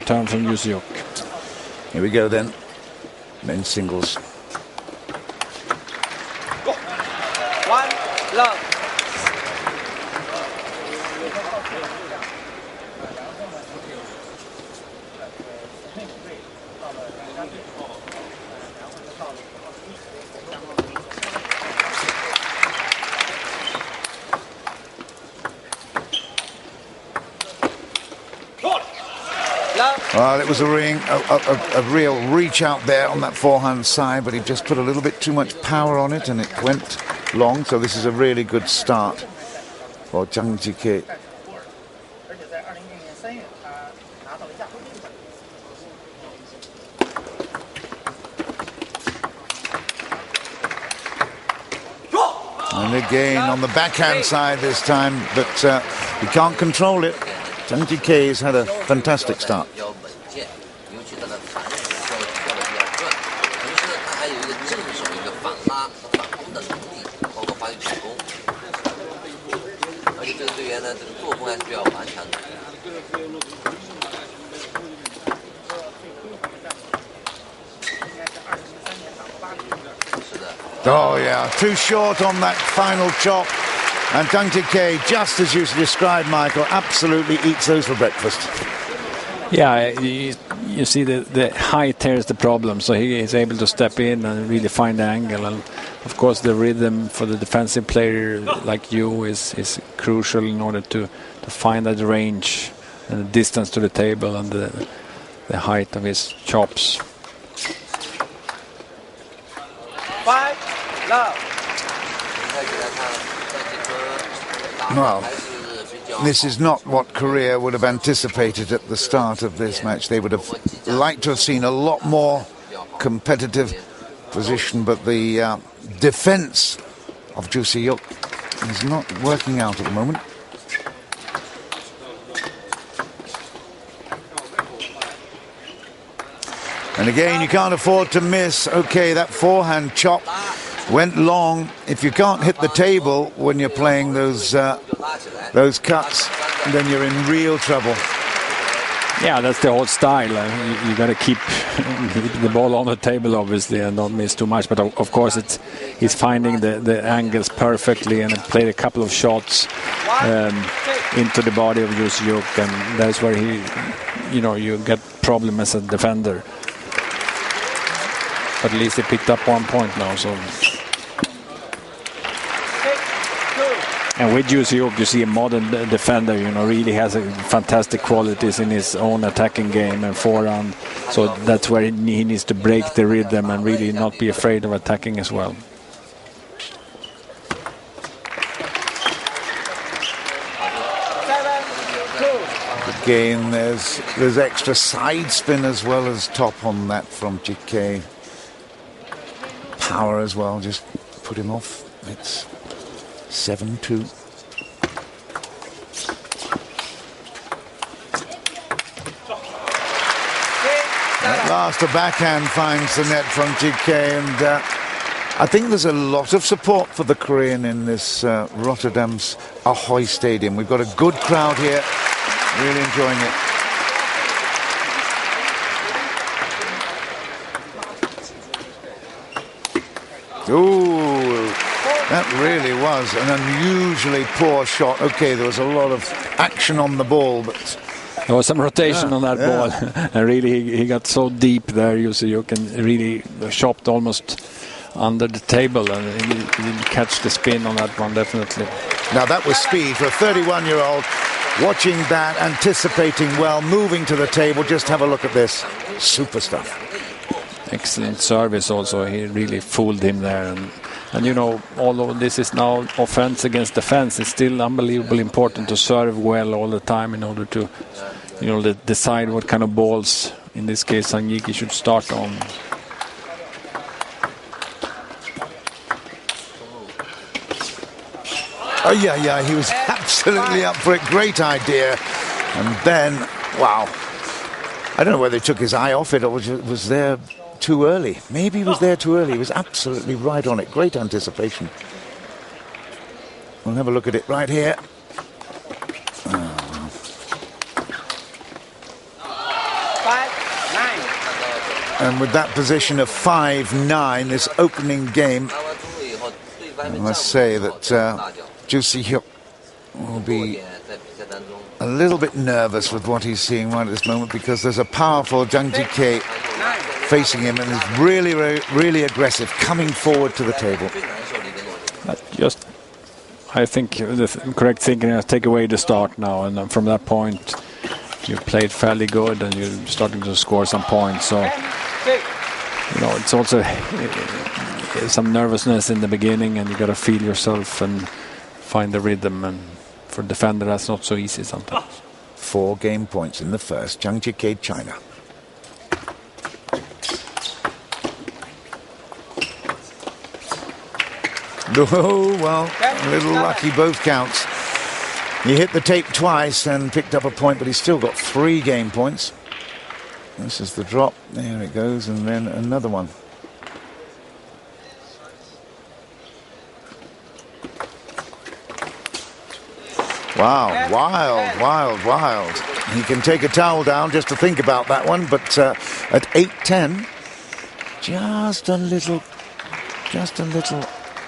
return from Hyuk. Here we go then. Men's singles. 1 love. Well, it was a real reach out there on that forehand side, but he just put a little bit too much power on it and it went long. So this is a really good start for Jike. And again on the backhand side this time, but he can't control it. Jike has had a fantastic start. Oh yeah, too short on that final chop. And Jike, just as you described, Michael, absolutely eats those for breakfast. Yeah, you see the height here is the problem, so he is able to step in and really find the angle. And of course the rhythm for the defensive player like you is crucial in order to find that range and the distance to the table and the height of his chops. 5 love. Well, this is not what Korea would have anticipated at the start of this match. They would have liked to have seen a lot more competitive position, but the defense of Hyuk is not working out at the moment. And again, you can't afford to miss. Okay, that forehand chop went long. If you can't hit the table when you're playing those cuts, then you're in real trouble. Yeah, that's the whole style. You got to keep the ball on the table, obviously, and not miss too much. But of course, he's finding the angles perfectly, and played a couple of shots into the body of Hyuk, and that's where you get problem as a defender. But at least he picked up 1 point now. So. And with Hyuk, you see a modern defender, really has fantastic qualities in his own attacking game and forehand. So that's where he needs to break the rhythm and really not be afraid of attacking as well. Again, there's extra side spin as well as top on that from Jike. Power as well, just put him off. It's 7-2. At last, a backhand finds the net from Jike, and I think there's a lot of support for the Korean in this Rotterdam's Ahoy Stadium. We've got a good crowd here, really enjoying it. Ooh, that really was an unusually poor shot. Okay, there was a lot of action on the ball, but there was some rotation on that ball. And really, he got so deep there, you can really chopped almost under the table, and he didn't catch the spin on that one, definitely. Now, that was speed for a 31-year-old. Watching that, anticipating well, moving to the table. Just have a look at this. Super stuff. Excellent service also. He really fooled him there. And although this is now offense against defense, it's still unbelievably important to serve well all the time in order to, decide what kind of balls, in this case, Jike should start on. Oh, yeah, he was absolutely up for it. Great idea. And then, wow. I don't know whether he took his eye off it or was there too early. Maybe he was there too early. He was absolutely right on it. Great anticipation. We'll have a look at it right here. 5-9. And with that position of 5-9, this opening game, I must say that Hyuk will be a little bit nervous with what he's seeing right at this moment, because there's a powerful Jang Jike facing him, and is really, really aggressive, coming forward to the table. Just, I think the correct thinking is take away the start now, and then from that point you played fairly good and you're starting to score some points. So you know, it's also some nervousness in the beginning, and you got to feel yourself and find the rhythm, and for a defender that's not so easy sometimes. 4 game points in the first. Jang Jike, China. Oh, well, a little lucky both counts. He hit the tape twice and picked up a point, but he's still got 3 game points. This is the drop. There it goes, and then another one. Wow, wild, wild, wild. He can take a towel down just to think about that one, but at 8-10, just a little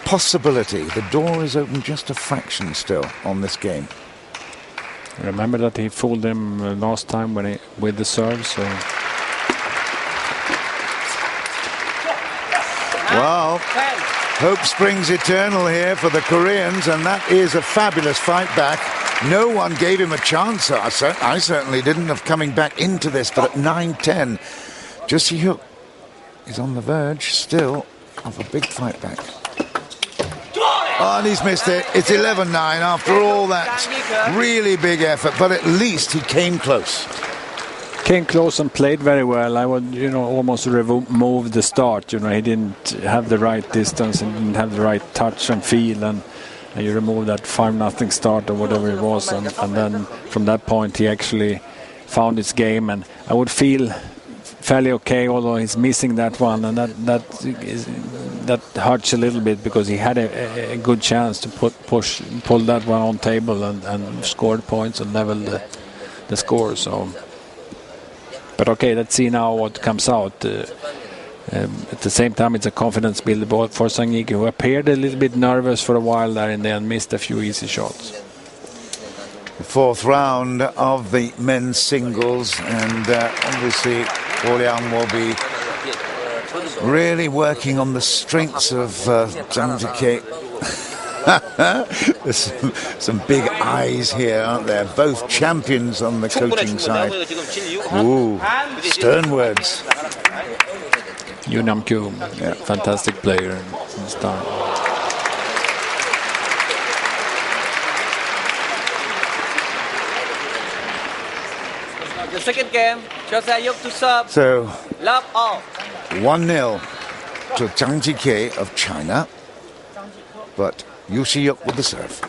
possibility. The door is open just a fraction still on this game. Remember that he fooled him last time when with the serve, so... Well, hope springs eternal here for the Koreans, and that is a fabulous fight back. No one gave him a chance. I certainly didn't, of coming back into this, but at 9-10, Hyuk is on the verge still of a big fight back. Oh, and he's missed it. It's 11-9 after all that really big effort, but at least he came close. Came close and played very well. I would, you know, almost remove the start. You know, he didn't have the right distance and didn't have the right touch and feel, and you remove that 5-0 start or whatever it was, and then from that point he actually found his game, and I would feel fairly okay, although he's missing that one, and that hurts a little bit, because he had a good chance to pull that one on table and scored points and level the score. So, but okay, let's see now what comes out. At the same time, it's a confidence builder for ZHANG, who appeared a little bit nervous for a while there and then missed a few easy shots. The 4th round of the men's singles, and obviously Liang will be really working on the strengths of Jang Jike. There's some big eyes here, aren't there? Both champions on the coaching side. Ooh, stern words. Yoo Nam-kyu, yeah, fantastic player in this time. The second game, Hyuk to serve. So, Love all. 1-0 to Jang Jike of China, but Hyuk with the serve.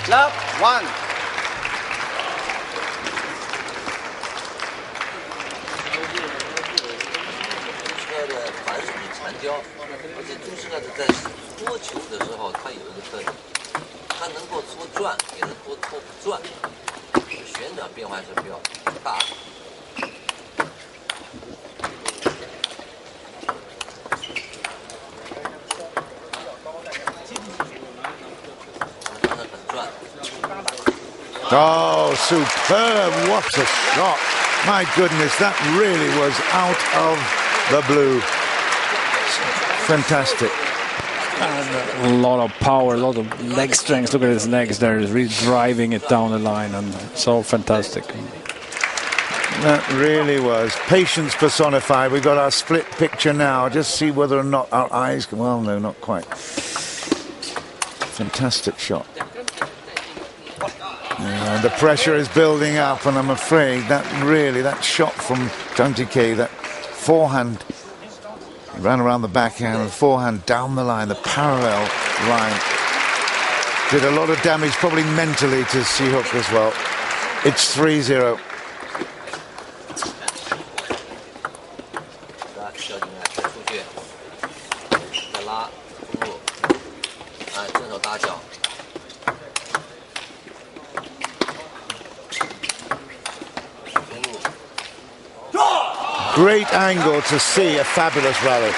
Love 1. Oh, superb. What a shot. My goodness, that really was out of the blue. Fantastic. And a lot of power, a lot of leg strength. Look at his legs there. He's really driving it down the line, and so fantastic. That really was. Patience personified. We've got our split picture now. Just see whether or not our eyes can... Well, no, not quite. Fantastic shot. The pressure is building up, and I'm afraid that shot from Jang Jike, that forehand, ran around the backhand and forehand down the line, the parallel line, did a lot of damage, probably mentally, to Hyuk as well. It's 3-0. great angle to see a fabulous rally.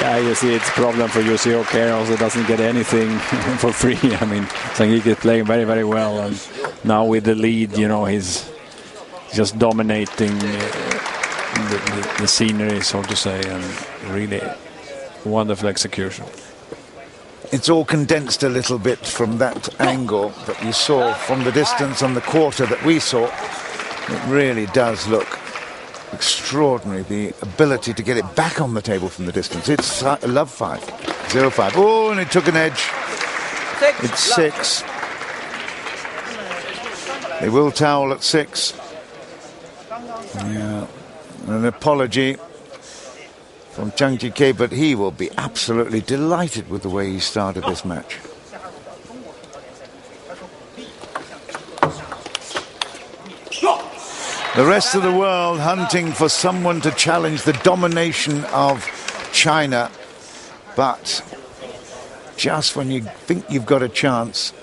Yeah, you see it's a problem for Hyuk here. Also doesn't get anything for free. I mean, ZHANG is playing very, very well, and now with the lead, you know, he's just dominating the scenery, so to say, and really wonderful execution. It's all condensed a little bit from that angle that you saw from the distance on the quarter that we saw. It really does look extraordinary, the ability to get it back on the table from the distance. It's love 5, 0-5. Oh, and it took an edge. It's 6. They will towel at 6. Yeah, an apology from Jike, but he will be absolutely delighted with the way he started this match. The rest of the world hunting for someone to challenge the domination of China, but just when you think you've got a chance,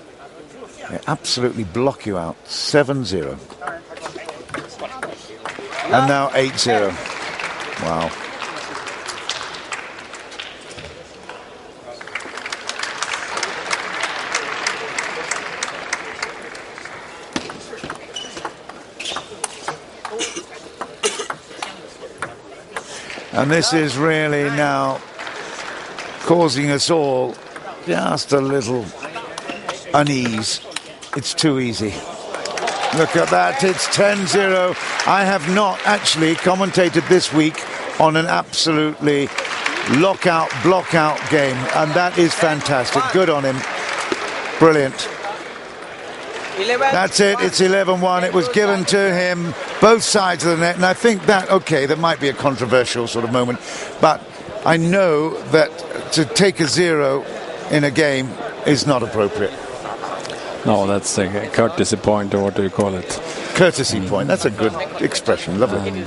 they absolutely block you out. 7-0. And now 8-0. Wow. And this is really now causing us all just a little unease. It's too easy. Look at that, it's 10-0. I have not actually commentated this week on an absolutely lockout, blockout game, and that is fantastic. Good on him. Brilliant. 11. That's it, it's 11-1. It was given to him, both sides of the net, and I think that, okay, that might be a controversial sort of moment, but I know that to take a 0 in a game is not appropriate. No, that's a courtesy point, or what do you call it? Courtesy point, that's a good expression, lovely. And,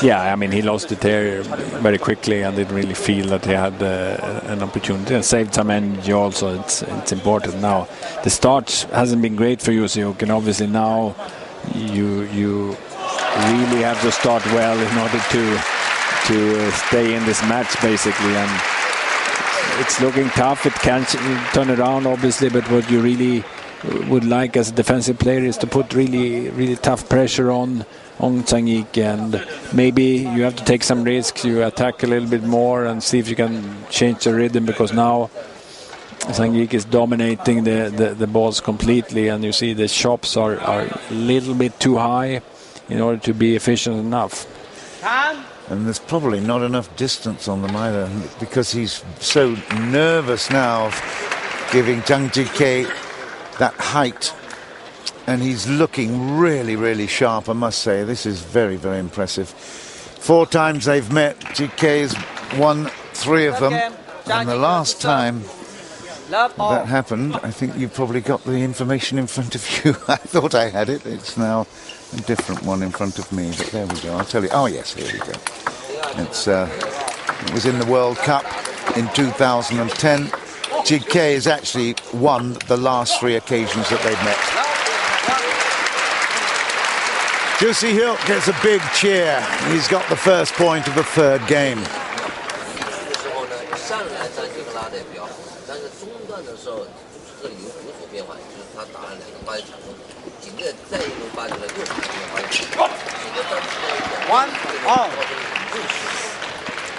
yeah, I mean, he lost it here very quickly and didn't really feel that he had an opportunity, and saved some energy also. It's important now. The start hasn't been great for Hyuk, and obviously now you really have to start well in order to stay in this match, basically. And it's looking tough. It can turn around, obviously, but what you really would like as a defensive player is to put really, really tough pressure on ZHANG, and maybe you have to take some risks. You attack a little bit more and see if you can change the rhythm, because now ZHANG is dominating the balls completely, and you see the shops are a little bit too high in order to be efficient enough. And there's probably not enough distance on them either, because he's so nervous now of giving Jike that height. And he's looking really, really sharp, I must say. This is very, very impressive. 4 times they've met. Jike has won 3 of them. And the last time that happened, I think you've probably got the information in front of you. I thought I had it. It's now a different one in front of me. But there we go. I'll tell you. Oh, yes, here we go. It was in the World Cup in 2010. Jike has actually won the last 3 occasions that they've met. Hyuk gets a big cheer. He's got the first point of the 3rd game.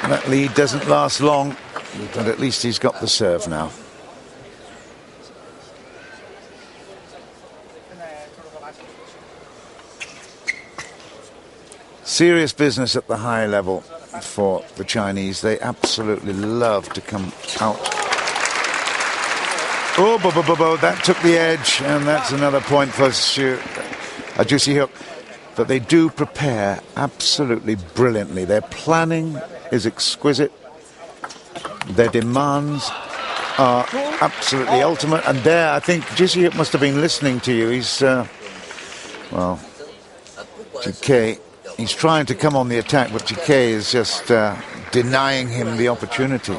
That lead doesn't last long, but at least he's got the serve now. Serious business at the high level for the Chinese. They absolutely love to come out. Oh, that took the edge, and that's another point for Hyuk. But they do prepare absolutely brilliantly. Their planning is exquisite. Their demands are absolutely ultimate. And there, I think Hyuk must have been listening to you. He's, well, Jike. He's trying to come on the attack, but Jike is just denying him the opportunity.